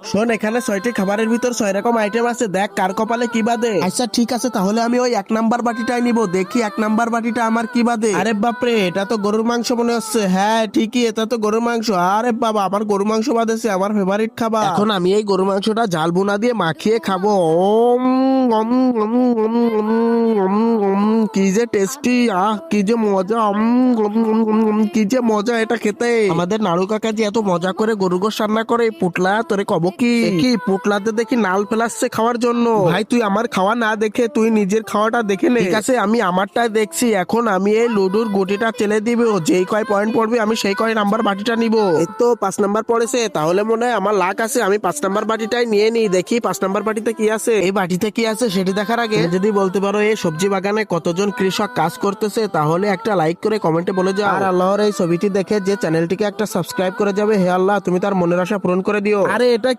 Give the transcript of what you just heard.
শোন, এখানে 6টি খাবারের ভিতর 6 রকম আইটেম আছে, দেখ কার কপালে কি বাদে। আচ্ছা ঠিক আছে, তাহলে আমি ওই 1 নাম্বার বাটিটাই নিব, দেখি 1 নাম্বার বাটিটা আমার কি বাদে। আরে বাপরে, এটা তো গরুর মাংস মনে হচ্ছে। হ্যাঁ ঠিকই, এটা তো গরুর মাংস। আরে বাবা, আমার গরুর মাংস বাদেছে, আমার ফেভারিট খাবার। এখন আমি এই গরুর মাংসটা ঝাল বুনা দিয়ে মাখিয়ে খাবো। ওম, ওম, ওম, ওম, ওম, ওম, ওম, কি যে টেস্টি, কি যে মজা, কি যে মজা এটা খেতে। আমাদের নাড়ু কাকা যে এত মজা করে গরু গোশ রান্না করে। পুটলা তোরে কব কি পুটলাতে দেখি নাল ফেলাচ্ছে খাওয়ার জন্য। ভাই তুই আমার খাওয়া না দেখে তুই নিজের খাওয়াটা দেখে নে। ঠিক আছে, আমি আমারটাই দেখছি। এখন আমি এই লুডুর গুটিটা চেলে দিব, যেই কয় পয়েন্ট পড়বে আমি সেই কয় নাম্বার বাটিটা নিব। এই তো 5 নাম্বার পড়েছে, তাহলে মনে হয় আমার লাক আছে। আমি 5 নাম্বার বাটিটাই নিয়ে নিই, দেখি 5 নাম্বার বাটিতে কি আছে। এই বাটিতে কি আছে সেটি দেখার আগে তুমি যদি বলতে পারো এই সবজি বাগানে কতজন কৃষক কাজ করতেছে, তাহলে একটা লাইক করে কমেন্টে বলে যাও। আর আল্লাহর এই ছবিটি দেখে যে চ্যানেলটিকে একটা সাবস্ক্রাইব করে যাবে, হে আল্লাহ তুমি তার মনের আশা পূরণ করে দিও। আরে এটা কি